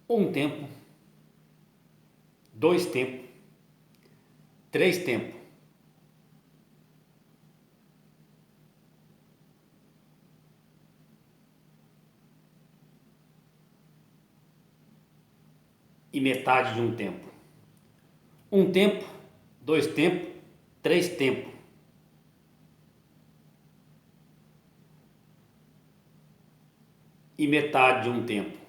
Um tempo, dois tempos, três tempos e metade de um tempo. Um tempo, dois tempos, três tempos e metade de um tempo.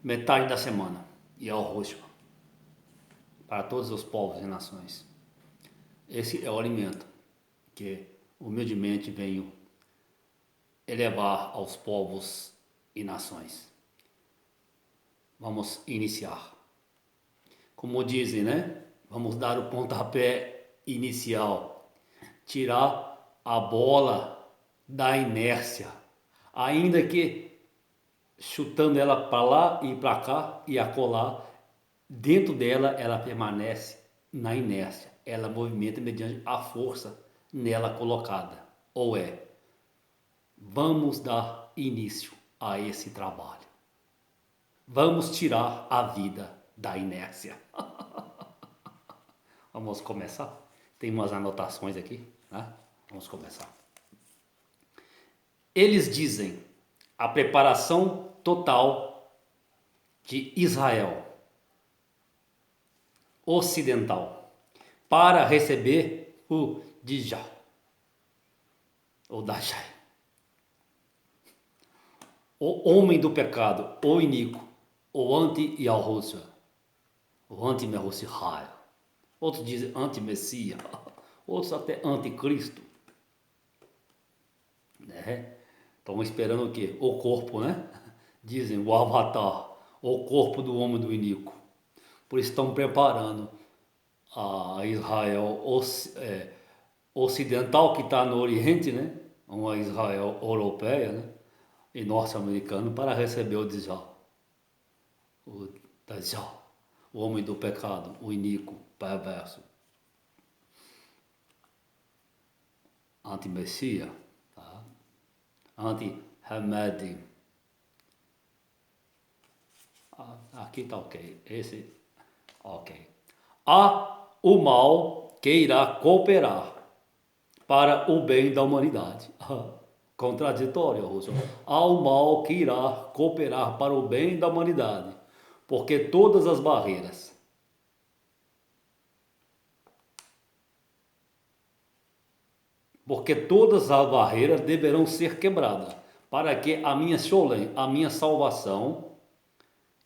Metade da semana. E ao rosto para todos os povos e nações. Esse é o alimento que humildemente venho elevar aos povos e nações. Vamos iniciar. Como dizem, né? Vamos dar o pontapé inicial. Tirar a bola da inércia. Ainda que chutando ela para lá e para cá e acolá, dentro dela ela permanece na inércia. Ela movimenta mediante a força nela colocada. Ou é, vamos dar início a esse trabalho. Vamos tirar a vida da inércia. Vamos começar? Tem umas anotações aqui, né? Vamos começar. Eles dizem a preparação total de Israel ocidental para receber o Dijá, ou Dajjal, o homem do pecado, o iníquo, o anti-Yahushua, o anti-Messias. Outros dizem anti-Messias, outros até anticristo. Né? Estão esperando o quê? O corpo, né? Dizem o avatar, o corpo do homem do iníquo. Por isso estão preparando a Israel ocidental que está no Oriente, né? Uma Israel europeia, né? E norte-americana para receber o Dajjal, o Dajjal, o homem do pecado, o iníquo, perverso, anti-Messias, tá? Anti-Hamedim. Aqui está ok. Esse, ok. Há o mal que irá cooperar para o bem da humanidade. Contraditório, Russo. Há o mal que irá cooperar para o bem da humanidade, porque todas as barreiras deverão ser quebradas, para que a minha Sholem, a minha salvação,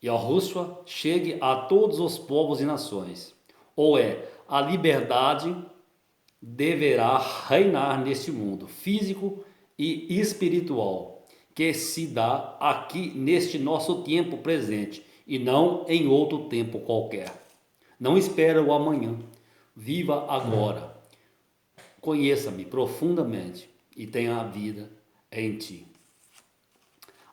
e a Rússia chegue a todos os povos e nações. Ou é, a liberdade deverá reinar neste mundo físico e espiritual que se dá aqui neste nosso tempo presente e não em outro tempo qualquer. Não espera o amanhã. Viva agora. Conheça-me profundamente e tenha a vida em ti.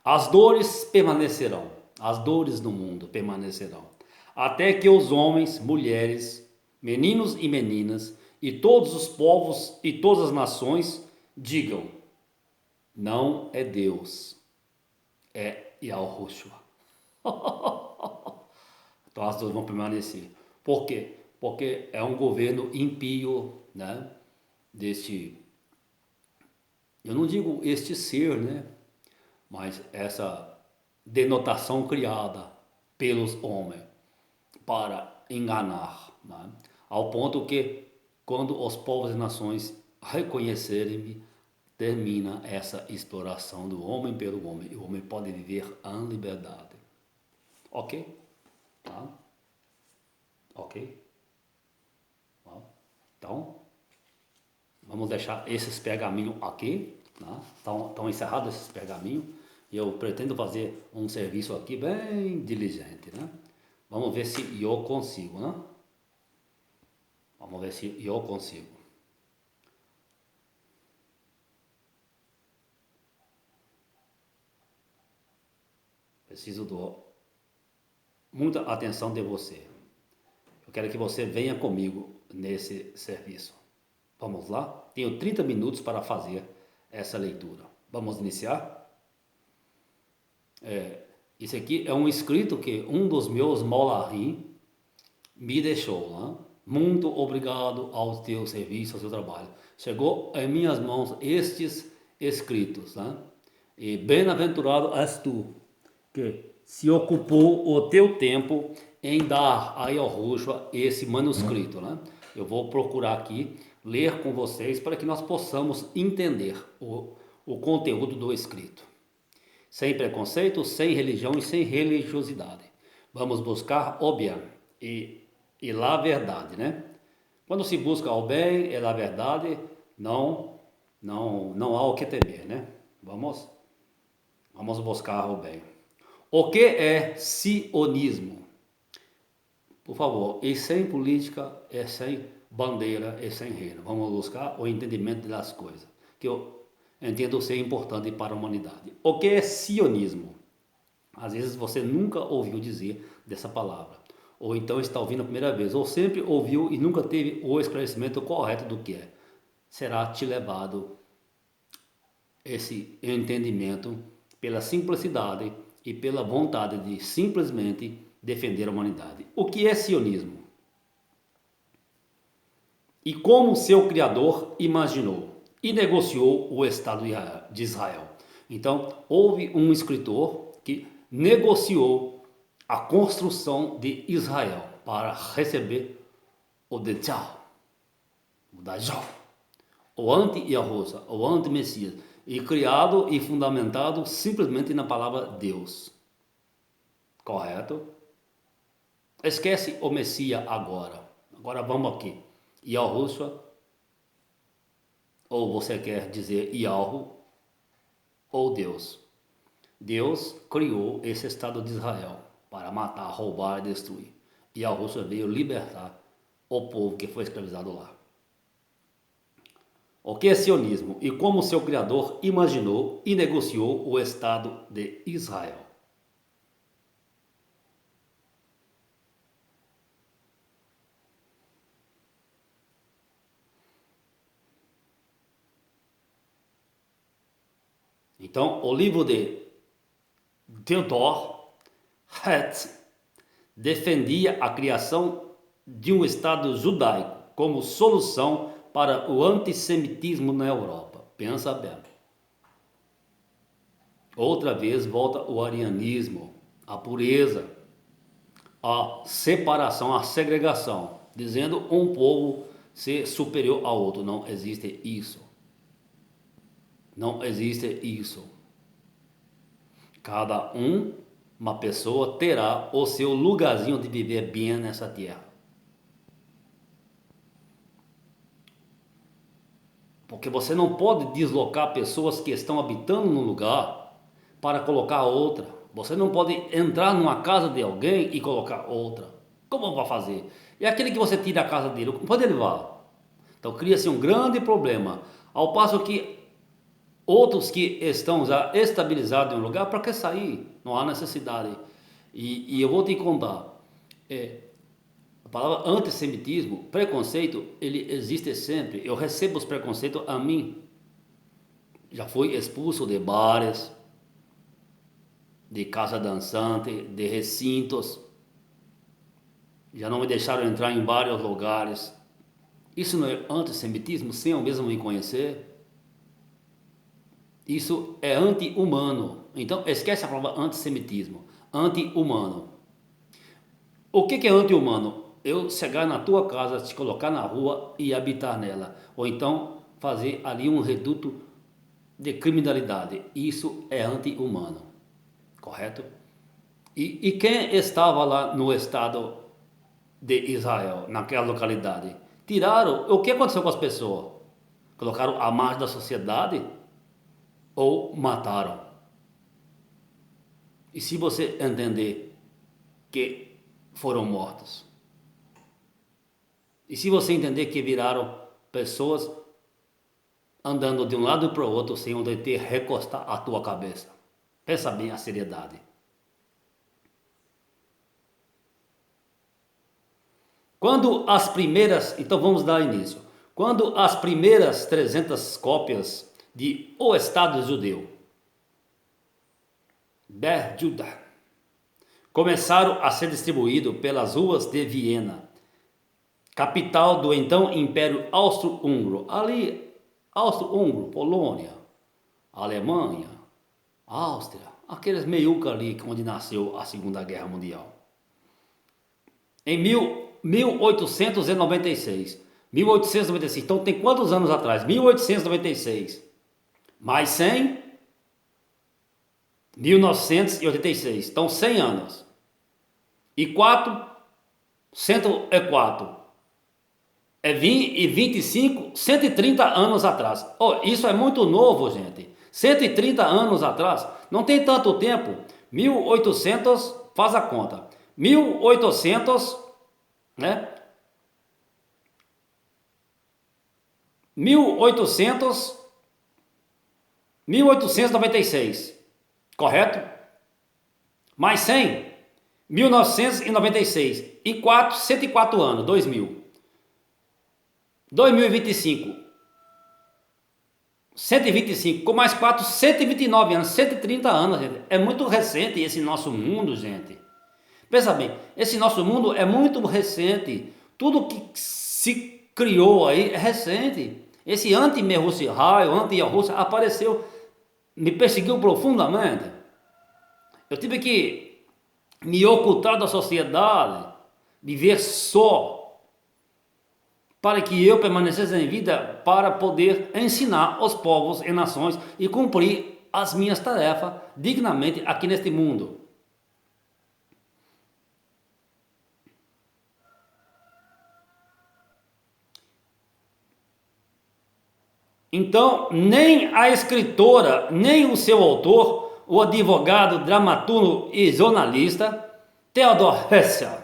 As dores permanecerão, as dores do mundo permanecerão, até que os homens, mulheres, meninos e meninas, e todos os povos e todas as nações digam: não é Deus, é Yahushua. Então as duas vão permanecer. Por quê? Porque é um governo impio, né? Deste, eu não digo este ser, né? Mas essa denotação criada pelos homens para enganar, né? Ao ponto que quando os povos e nações reconhecerem-me, termina essa exploração do homem pelo homem e o homem pode viver em liberdade. Ok? Tá? Ok? Tá? Então, vamos deixar esses pergaminhos aqui. Tá? Estão encerrados esses pergaminhos. E eu pretendo fazer um serviço aqui bem diligente. Né? Vamos ver se eu consigo. Né? Vamos ver se eu consigo. Preciso de muita atenção de você. Eu quero que você venha comigo nesse serviço. Vamos lá? Tenho 30 minutos para fazer essa leitura. Vamos iniciar? Esse aqui é um escrito que um dos meus Molarim me deixou, né? Muito obrigado ao teu serviço, ao seu trabalho. Chegou em minhas mãos estes escritos, né? E bem-aventurado és tu, que se ocupou o teu tempo em dar a Yahushua esse manuscrito, né? Eu vou procurar aqui, ler com vocês, para que nós possamos entender o conteúdo do escrito. Sem preconceito, sem religião e sem religiosidade. Vamos buscar o bem e lá a verdade, né? Quando se busca o bem e a verdade, não há o que temer, né? Vamos buscar o bem. O que é sionismo? Por favor, e sem política, e sem bandeira, e sem reino. Vamos buscar o entendimento das coisas, que eu entendo ser importante para a humanidade. O que é sionismo? Às vezes você nunca ouviu dizer dessa palavra, ou então está ouvindo a primeira vez, ou sempre ouviu e nunca teve o esclarecimento correto do que é. Será te levado esse entendimento pela simplicidade e pela vontade de simplesmente defender a humanidade. O que é sionismo? E como seu criador imaginou e negociou o Estado de Israel. Então, houve um escritor que negociou a construção de Israel para receber o Dajjal, o anti-Yahushua, o anti-Messias, e criado e fundamentado simplesmente na palavra Deus. Correto? Esquece o Messias agora. Agora vamos aqui. Yahushua, ou você quer dizer Yahu, ou Deus. Deus criou esse Estado de Israel para matar, roubar e destruir. E Yahushua veio libertar o povo que foi escravizado lá. O que é sionismo e como seu criador imaginou e negociou o Estado de Israel? Então, o livro de Theodor Herzl defendia a criação de um Estado judaico como solução para o antissemitismo na Europa. Pensa bem. Outra vez volta o arianismo, a pureza, a separação, a segregação, dizendo um povo ser superior ao outro. Não existe isso. Não existe isso. Cada uma pessoa terá o seu lugarzinho de viver bem nessa terra. Porque você não pode deslocar pessoas que estão habitando num lugar para colocar outra. Você não pode entrar numa casa de alguém e colocar outra. Como vai fazer? E aquele que você tira a casa dele, pode ele levar. Então cria-se um grande problema. Ao passo que outros que estão já estabilizados em um lugar, para que sair? Não há necessidade. E eu vou te contar. A palavra antissemitismo, preconceito, ele existe sempre. Eu recebo os preconceitos a mim. Já fui expulso de bares, de casa dançante, de recintos. Já não me deixaram entrar em vários lugares. Isso não é antissemitismo sem eu mesmo me conhecer? Isso é anti-humano. Então, esquece a palavra antissemitismo. Anti-humano. O que é anti-humano? Eu chegar na tua casa, te colocar na rua e habitar nela. Ou então fazer ali um reduto de criminalidade. Isso é anti-humano. Correto? E quem estava lá no Estado de Israel, naquela localidade? Tiraram. O que aconteceu com as pessoas? Colocaram à margem da sociedade? Ou mataram? E se você entender que foram mortos? E se você entender que viraram pessoas andando de um lado para o outro sem onde ter recostar a tua cabeça? Pensa bem a seriedade. Quando as primeiras, então vamos dar início. Quando as primeiras 300 cópias de O Estado Judeu, Ber Judah, começaram a ser distribuídos pelas ruas de Viena, capital do então Império Austro-Húngaro. Ali, Austro-Húngaro, Polônia, Alemanha, Áustria, aqueles meiuca ali onde nasceu a Segunda Guerra Mundial. Em 1896. 1896. Então tem quantos anos atrás? 1896. Mais 100? 1986. Então 100 anos. E 4? 104. É 20 e 25, 130 anos atrás. Oh, isso é muito novo, gente. 130 anos atrás. Não tem tanto tempo. 1800, faz a conta. 1800, né? 1896, correto? Mais 100, 1996 e 4, 104 anos, 2000. 2025, 125, com mais 4, 129 anos, 130 anos, gente. É muito recente esse nosso mundo, gente. Pensa bem, esse nosso mundo é muito recente. Tudo que se criou aí é recente. Esse anti-Merúcio Raio, anti-Rússia, apareceu, me perseguiu profundamente. Eu tive que me ocultar da sociedade, viver só, para que eu permanecesse em vida, para poder ensinar os povos e nações e cumprir as minhas tarefas dignamente aqui neste mundo. Então, nem a escritora, nem o seu autor, o advogado, dramaturgo e jornalista, Theodor Herzl,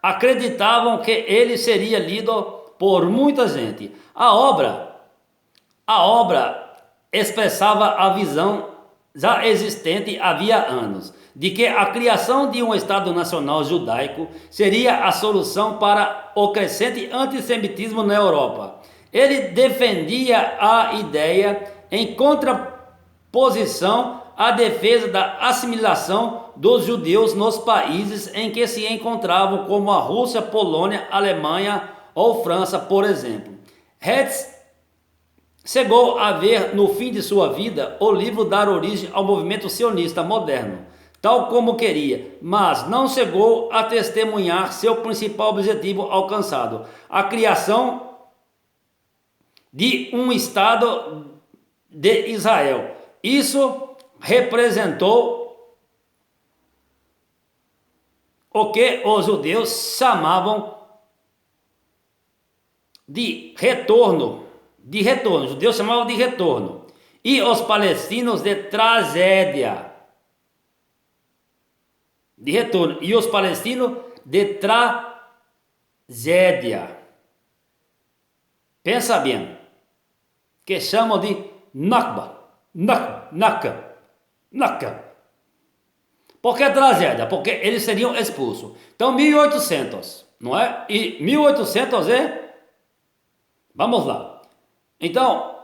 acreditavam que ele seria lido por muita gente. A obra expressava a visão já existente havia anos, de que a criação de um Estado Nacional Judaico seria a solução para o crescente antissemitismo na Europa. Ele defendia a ideia em contraposição à defesa da assimilação dos judeus nos países em que se encontravam, como a Rússia, Polônia, Alemanha ou França, por exemplo. Herzl chegou a ver no fim de sua vida o livro dar origem ao movimento sionista moderno, tal como queria, mas não chegou a testemunhar seu principal objetivo alcançado, a criação de um Estado de Israel. Isso representou o que os judeus chamavam de retorno. Os judeus chamavam de retorno. E os palestinos de tragédia. De retorno. E os palestinos de tragédia. Pensa bem. Que chamam de Nakba. Nakba. Por que tragédia? Porque eles seriam expulsos. Então, 1800, não é? E 1800 é... Vamos lá. Então,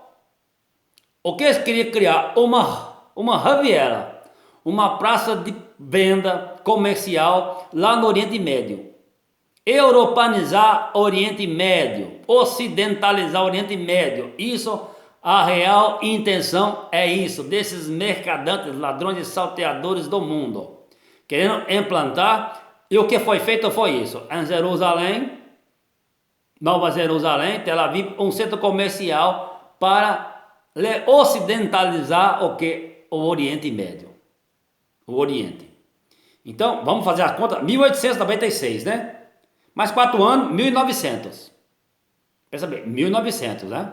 o que eles queriam criar? Uma Riviera, uma praça de venda comercial lá no Oriente Médio. Europanizar Oriente Médio, ocidentalizar Oriente Médio. Isso, a real intenção é isso, desses mercadantes, ladrões e salteadores do mundo, querendo implantar. E o que foi feito foi isso. Em Jerusalém, Nova Jerusalém, Tel Aviv, um centro comercial para ocidentalizar o que? O Oriente Médio. O Oriente. Então, vamos fazer a conta. 1896, né? Mais 4 anos, 1900. Pensa bem, 1900, né?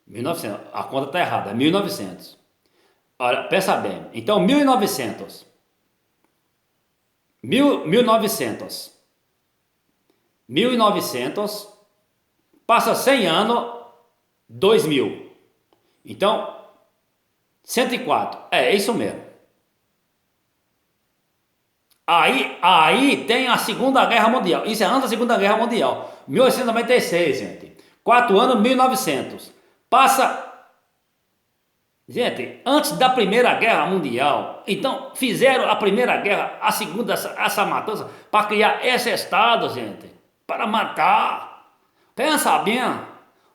1900. A conta está errada, 1900. Olha, pensa bem. Então, 1900. 1900. Passa 100 anos, 2000. Então, 104. É isso mesmo. Aí tem a Segunda Guerra Mundial. Isso é antes da Segunda Guerra Mundial. 1896, gente. 4 anos, 1900. Passa Gente, antes da Primeira Guerra Mundial, então fizeram a Primeira Guerra, a Segunda, essa matança, para criar esse Estado, gente, para matar. Pensa bem,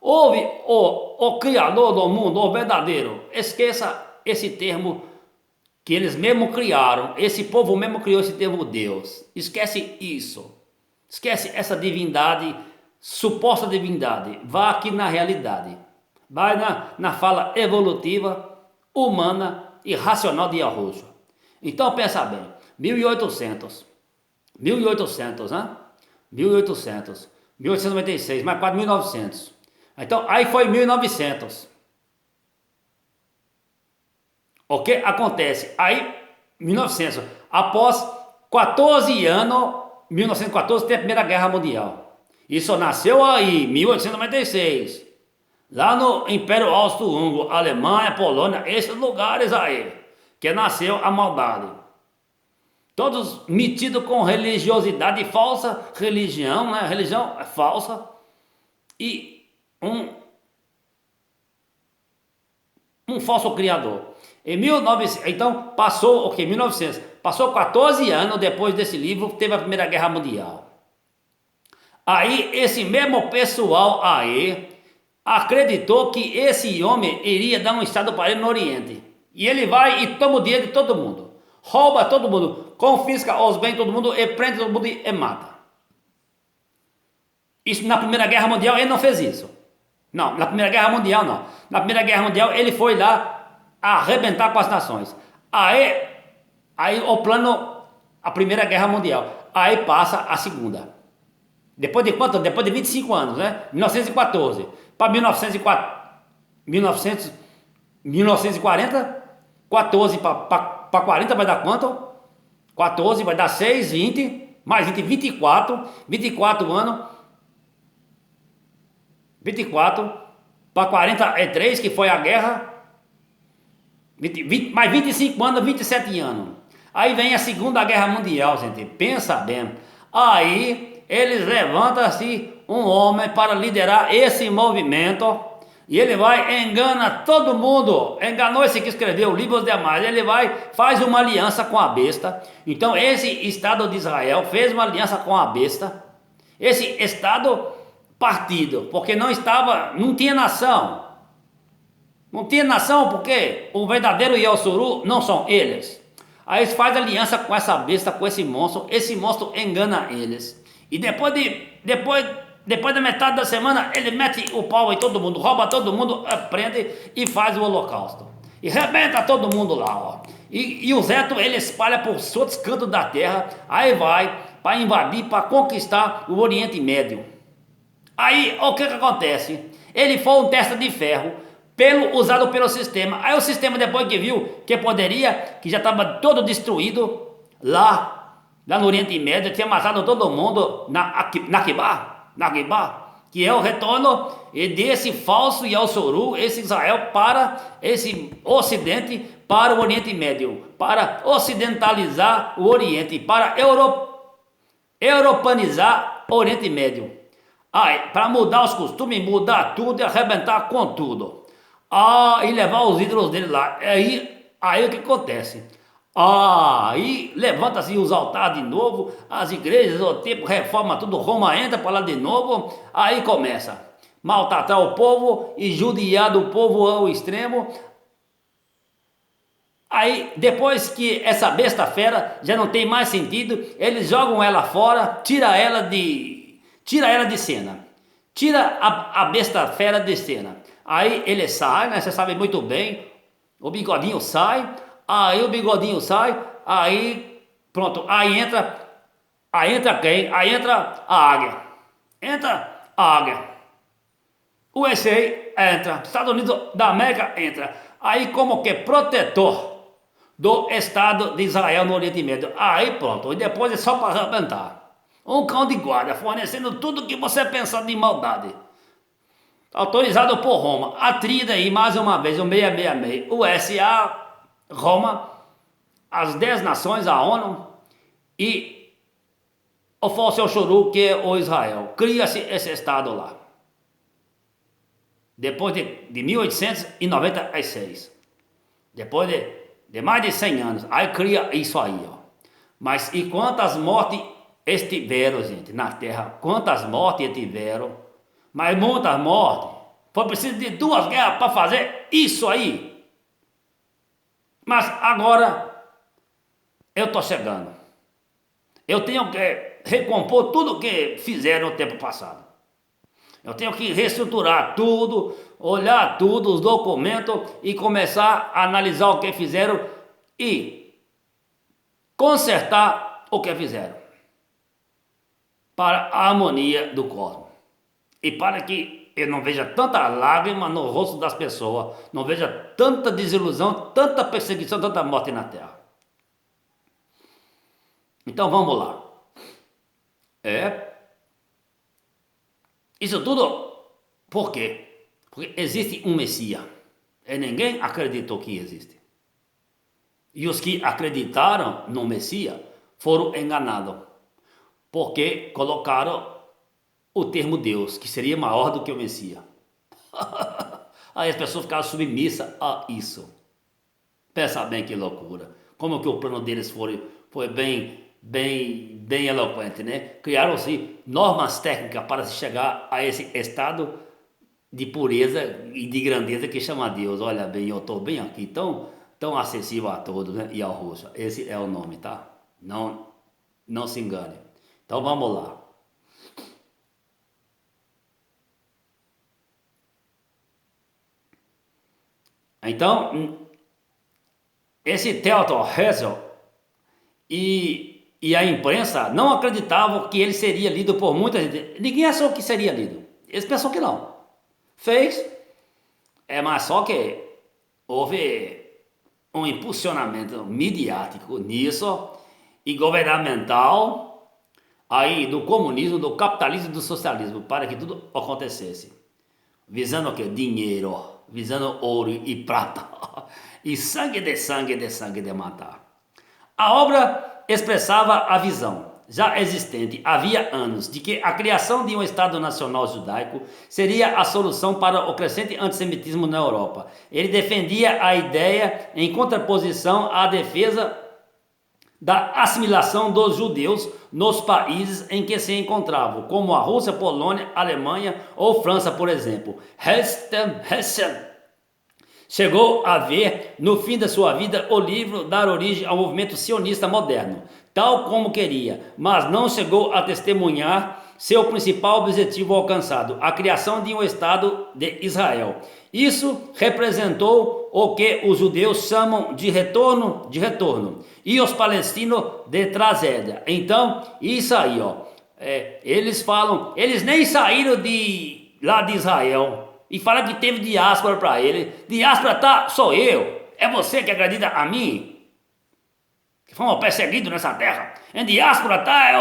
houve o Criador do mundo, o verdadeiro. Esqueça esse termo que eles mesmo criaram, esse povo mesmo criou esse termo Deus. Esquece isso. Esquece essa divindade, suposta divindade. Vá aqui na realidade. Vai na fala evolutiva, humana e racional de Yahushua. Então pensa bem, 1800, 1800, né? 1800, 1896, mais quase 1900. Então aí foi 1900. O que acontece? Aí, 1900, após 14 anos, 1914 tem a Primeira Guerra Mundial. Isso nasceu aí, 1896. Lá no Império Austro-Húngaro, Alemanha, Polônia, esses lugares aí, que nasceu a maldade. Todos metidos com religiosidade falsa, religião, né? Religião falsa. E um falso criador. Em 1900, então passou o que? 1900. Passou 14 anos depois desse livro, teve a Primeira Guerra Mundial. Aí esse mesmo pessoal aí acreditou que esse homem iria dar um estado para ele no Oriente. E ele vai e toma o dinheiro de todo mundo. Rouba todo mundo, confisca os bens de todo mundo e prende todo mundo e mata. Isso na Primeira Guerra Mundial ele não fez isso. Não, na Primeira Guerra Mundial não. Na Primeira Guerra Mundial ele foi lá arrebentar com as nações. Aí o plano, a Primeira Guerra Mundial. Aí passa a Segunda. Depois de quanto? Depois de 25 anos, né? 1914 para 1940, 14 para 40 vai dar quanto? 14 vai dar 6, 20, mais 20, 24 anos. 24 para 43, que foi a guerra. Mais 25 anos, 27 anos. Aí vem a Segunda Guerra Mundial, gente. Pensa bem. Aí eles levantam-se um homem para liderar esse movimento. E ele vai, engana todo mundo. Enganou esse que escreveu o livro dos demais. Ele vai, faz uma aliança com a besta. Então esse Estado de Israel fez uma aliança com a besta. Esse Estado partido, porque não tinha nação. Não tinha nação porque o verdadeiro Yeltsuru não são eles. Aí eles fazem aliança com essa besta, com esse monstro engana eles. E depois da metade da semana, ele mete o pau em todo mundo, rouba todo mundo, prende e faz o holocausto. E rebenta todo mundo lá, ó. E o Zeto, ele espalha por outros cantos da terra, aí vai para invadir, para conquistar o Oriente Médio. Aí, o que acontece? Ele foi um testa de ferro, usado pelo sistema. Aí o sistema, depois que viu que poderia, que já estava todo destruído lá no Oriente Médio, tinha matado todo mundo na Nakba, que é o retorno desse falso Yeltsuru, esse Israel para esse Ocidente, para o Oriente Médio, para ocidentalizar o Oriente, para europanizar o Oriente Médio. Para mudar os costumes, mudar tudo e arrebentar com tudo. E levar os ídolos dele lá. Aí o que acontece? Aí levanta-se os altares de novo, as igrejas, o templo, reforma tudo, Roma entra para lá de novo, aí começa maltratar o povo e judiar do povo ao extremo. Aí depois que essa besta fera já não tem mais sentido, eles jogam ela fora, tira ela de cena, tira a besta fera de cena. Aí ele sai, né? Você sabe muito bem, o bigodinho sai. Aí o bigodinho sai, aí pronto, aí entra quem? Aí entra a águia. Entra a águia. O USA entra, Estados Unidos da América entra. Aí como que protetor do Estado de Israel no Oriente Médio. Aí pronto, e depois é só para arrebentar. Um cão de guarda fornecendo tudo que você pensar de maldade. Autorizado por Roma. A tríade aí, mais uma vez, o 666. O USA, Roma, as 10 nações, a ONU e o falso Yeltsuru, que é o Israel. Cria-se esse Estado lá. Depois de 1896. Depois de mais de 100 anos, aí cria isso aí, ó. Mas e quantas mortes estiveram, gente, na terra? Quantas mortes estiveram? Mas muitas mortes. Foi preciso de 2 guerras para fazer isso aí. Mas agora eu estou chegando. Eu tenho que recompor tudo que fizeram no tempo passado. Eu tenho que reestruturar tudo, olhar tudo, os documentos e começar a analisar o que fizeram e consertar o que fizeram para a harmonia do cosmos e para que eu não veja tanta lágrima no rosto das pessoas, não veja tanta desilusão, tanta perseguição, tanta morte na terra. Então vamos lá. Isso tudo por quê? Porque existe um Messias e ninguém acreditou que existe. E os que acreditaram no Messias foram enganados, porque colocaram o termo Deus, que seria maior do que o Messias. Aí as pessoas ficaram submissas a isso. Pensa bem que loucura. Como que o plano deles foi bem eloquente, né? Criaram-se normas técnicas para se chegar a esse estado de pureza e de grandeza que chama Deus. Olha bem, eu estou bem aqui, tão acessível a todos, né? E ao rosto. Esse é o nome, tá? Não se engane. Então vamos lá. Então, esse Theodor Herzl e a imprensa não acreditavam que ele seria lido por muita gente. Ninguém achou que seria lido. Eles pensam que não. Fez, mas só que houve um impulsionamento midiático nisso e governamental aí do comunismo, do capitalismo e do socialismo para que tudo acontecesse. Visando o quê? Dinheiro, visando ouro e prata e sangue de matar. A obra expressava a visão já existente havia anos de que a criação de um Estado Nacional Judaico seria a solução para o crescente antissemitismo na Europa. Ele defendia a ideia em contraposição à defesa da assimilação dos judeus nos países em que se encontravam, como a Rússia, Polônia, Alemanha ou França, por exemplo. Herzl chegou a ver, no fim da sua vida, o livro dar origem ao movimento sionista moderno, tal como queria, mas não chegou a testemunhar seu principal objetivo alcançado, a criação de um Estado de Israel. Isso representou o que os judeus chamam de retorno, e os palestinos de tragédia. Então, isso aí, eles falam, eles nem saíram lá de Israel, e fala que teve diáspora para ele. Diáspora sou eu. É você que acredita a mim? Que fomos perseguidos nessa terra. Em diáspora é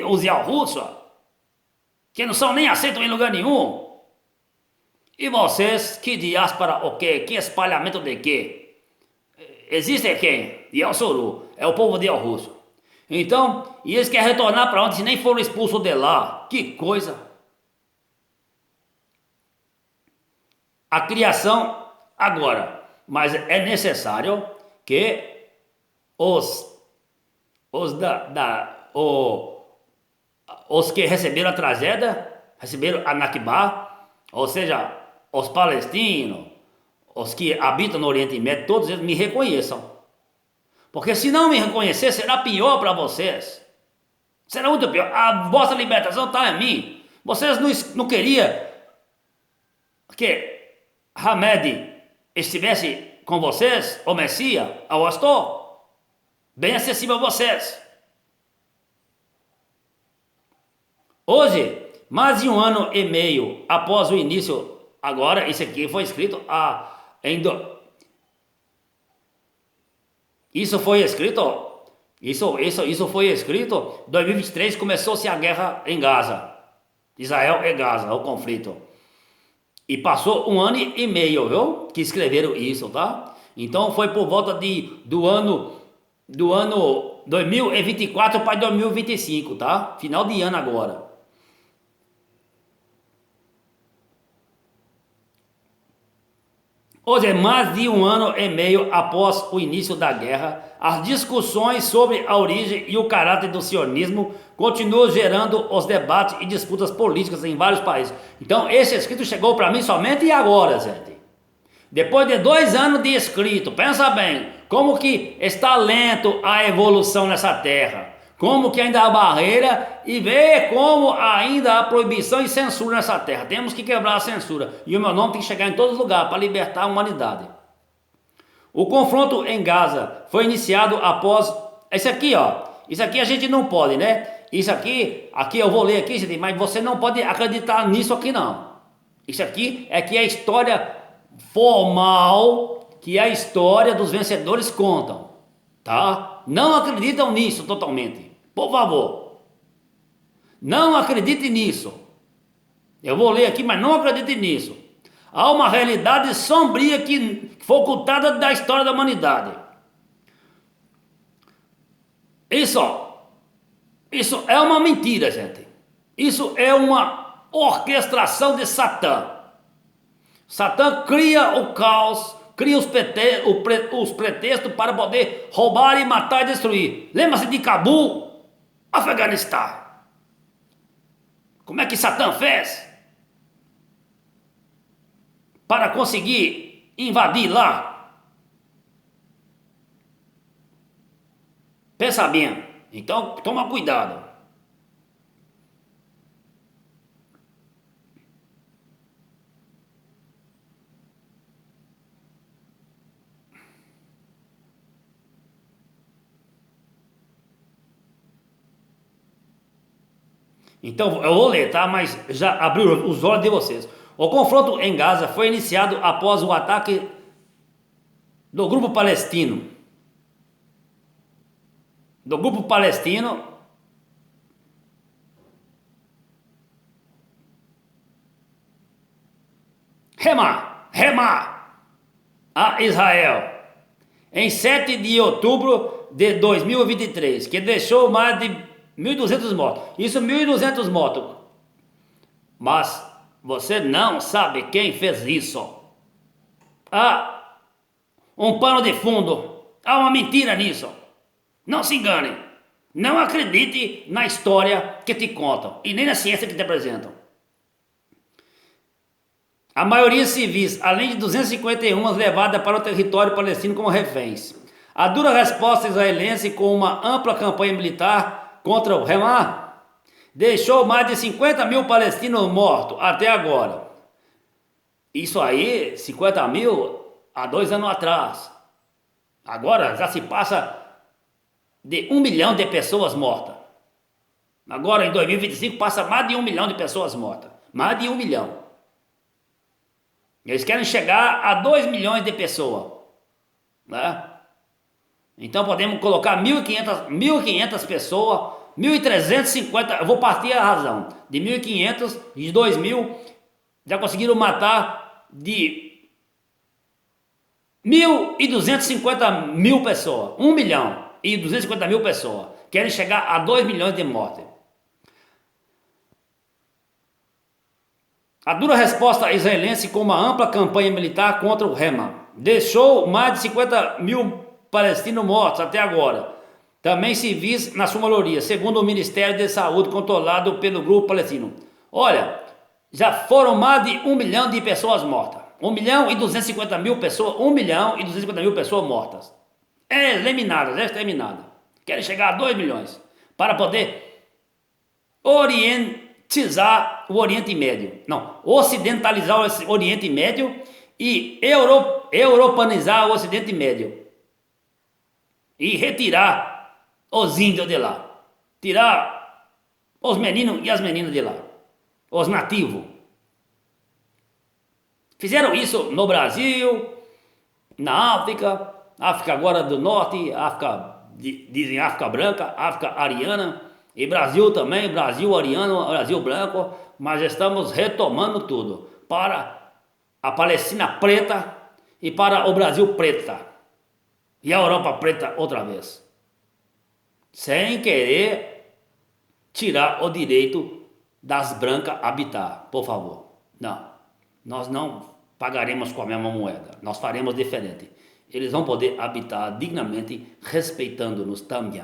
os Yalhutsa, que não são nem aceitos em lugar nenhum. E vocês, que diáspora o quê? Que espalhamento de quê? Existe quem? Yalsuru. É o povo de Yalhutsa. Então, e eles querem retornar para onde se nem foram expulsos de lá. Que coisa. A criação agora, mas é necessário que os que receberam a tragédia, receberam a Nakba, ou seja, os palestinos, os que habitam no Oriente Médio, todos eles me reconheçam. Porque se não me reconhecer, será pior para vocês. Será muito pior. A vossa libertação está em mim. Vocês não queriam que Hamed estivesse com vocês, o Messias, ao Astor, bem acessível a vocês. Hoje, mais de 1 ano e meio após o início, agora isso aqui foi escrito isso foi escrito 2023 começou-se a guerra em Gaza, Israel e Gaza, o conflito. E passou 1 ano e meio, viu? Que escreveram isso, tá? Então foi por volta do ano 2024 para 2025, tá? Final de ano agora. Hoje, mais de um ano e meio após o início da guerra, as discussões sobre a origem e o caráter do sionismo continuam gerando os debates e disputas políticas em vários países. Então, esse escrito chegou para mim somente agora, gente. Depois de 2 anos de escrito, pensa bem, como que está lento a evolução nessa terra. Como que ainda há barreira e vê como ainda há proibição e censura nessa terra. Temos que quebrar a censura. E o meu nome tem que chegar em todos os lugares para libertar a humanidade. O confronto em Gaza foi iniciado após... Esse aqui, ó. Isso aqui a gente não pode, né? Isso aqui eu vou ler aqui, gente, mas você não pode acreditar nisso aqui, não. Isso aqui é que a história formal, que a história dos vencedores contam, tá? Não acreditam nisso totalmente. Por favor, não acredite nisso. Eu vou ler aqui, mas não acredite nisso. Há uma realidade sombria que foi ocultada da história da humanidade. Isso é uma mentira, gente. Isso é uma orquestração de Satã. Satã cria o caos, cria os pretextos para poder roubar e matar e destruir. Lembra-se de Cabul? Afeganistão. Como é que Satã fez para conseguir invadir lá? Pensa bem. Então, toma cuidado. Então, eu vou ler, tá? Mas já abriu os olhos de vocês. O confronto em Gaza foi iniciado após o ataque do grupo palestino. Hema a Israel em 7 de outubro de 2023, que deixou mais de 1.200 mortos. Isso, 1.200 mortos. Mas você não sabe quem fez isso. Há um pano de fundo. Há uma mentira nisso. Não se engane. Não acredite na história que te contam e nem na ciência que te apresentam. A maioria civis, além de 251 levadas para o território palestino como reféns. A dura resposta israelense, com uma ampla campanha militar contra o Hamas, deixou mais de 50 mil palestinos mortos até agora. Isso aí, 50 mil há 2 anos atrás. Agora já se passa de 1 milhão de pessoas mortas. Agora em 2025 passa mais de 1 milhão de pessoas mortas. Mais de 1 milhão. Eles querem chegar a 2 milhões de pessoas, né? Então podemos colocar 1.500 pessoas, 1.350, eu vou partir a razão, de 1.500 e 2.000, já conseguiram matar de 1.250.000 pessoas, 1 milhão e 250 mil pessoas, querem chegar a 2 milhões de mortes. A dura resposta israelense, com uma ampla campanha militar contra o Hamas, deixou mais de 50 mil palestinos mortos até agora, também civis na sua maioria, segundo o Ministério de Saúde controlado pelo grupo palestino. Olha, já foram mais de 1 milhão de pessoas mortas. 1 milhão e 250 mil pessoas, 1 milhão e 250 mil pessoas mortas. Exterminadas. Querem chegar a 2 milhões para poder orientalizar o Oriente Médio. Não, ocidentalizar o Oriente Médio e europanizar o Ocidente Médio. E retirar os índios de lá. Tirar os meninos e as meninas de lá. Os nativos. Fizeram isso no Brasil, na África, África agora do Norte, África, dizem África Branca, África Ariana, e Brasil também, Brasil Ariano, Brasil Branco, mas estamos retomando tudo para a Palestina preta e para o Brasil preta e a Europa preta outra vez, sem querer tirar o direito das brancas habitar, por favor. Não, nós não pagaremos com a mesma moeda. Nós faremos diferente. Eles vão poder habitar dignamente, respeitando-nos também.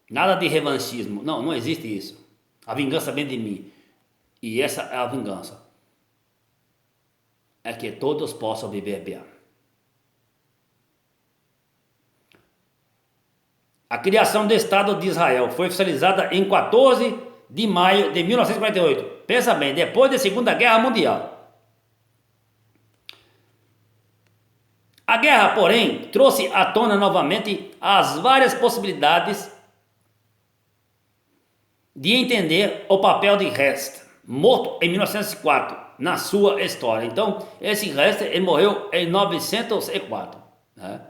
Nada de revanchismo. Não, não existe isso. A vingança vem de mim. E essa é a vingança. É que todos possam viver bem. A criação do Estado de Israel foi oficializada em 14 de maio de 1948. Pensa bem, depois da Segunda Guerra Mundial. A guerra, porém, trouxe à tona novamente as várias possibilidades de entender o papel de Herzl, morto em 1904, na sua história. Então, esse Herzl, ele morreu em 1904, né?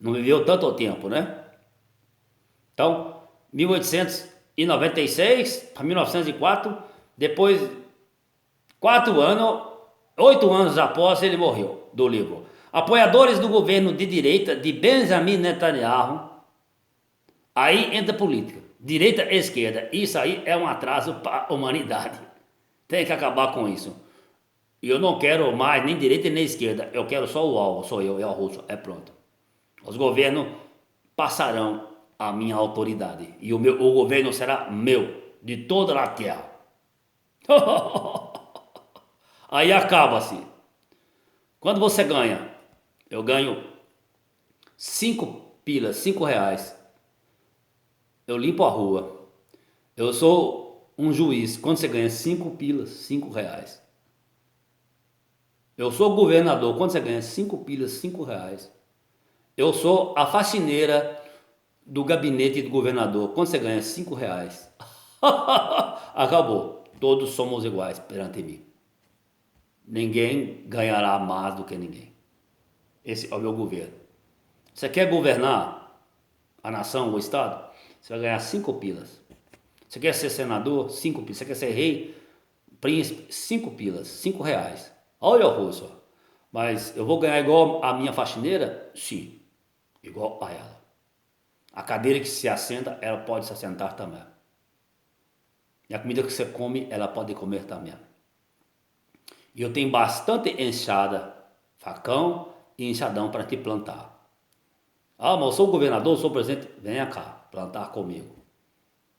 Não viveu tanto tempo, né? Então, 1896 para 1904, depois 8 anos após ele morreu, do livro. Apoiadores do governo de direita de Benjamin Netanyahu, aí entra política, direita e esquerda, isso aí é um atraso para a humanidade, tem que acabar com isso. E eu não quero mais nem direita nem esquerda, eu quero só o alvo, sou eu, é o russo, é pronto. Os governos passarão a minha autoridade, e o governo será meu, de toda a terra. Aí acaba-se. Quando você ganha, eu ganho 5 pilas, 5 reais. Eu limpo a rua. Eu sou um juiz. Quando você ganha 5 pilas, 5 reais. Eu sou governador. Quando você ganha 5 pilas, 5 reais. Eu sou a faxineira do gabinete do governador. Quando você ganha 5 reais. Acabou. Todos somos iguais perante mim. Ninguém ganhará mais do que ninguém. Esse é o meu governo. Você quer governar a nação, o estado? Você vai ganhar 5 pilas. Você quer ser senador? 5 pilas. Você quer ser rei, príncipe? 5 pilas, 5 reais. Olha o russo. Mas eu vou ganhar igual a minha faxineira? Sim, igual a ela. A cadeira que se assenta, ela pode se assentar também. E a comida que você come, ela pode comer também. E eu tenho bastante enxada, facão e enxadão para te plantar. Ah, mas eu sou o governador, eu sou o presidente. Venha cá, plantar comigo.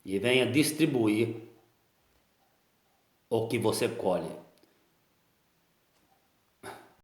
E venha distribuir o que você colhe.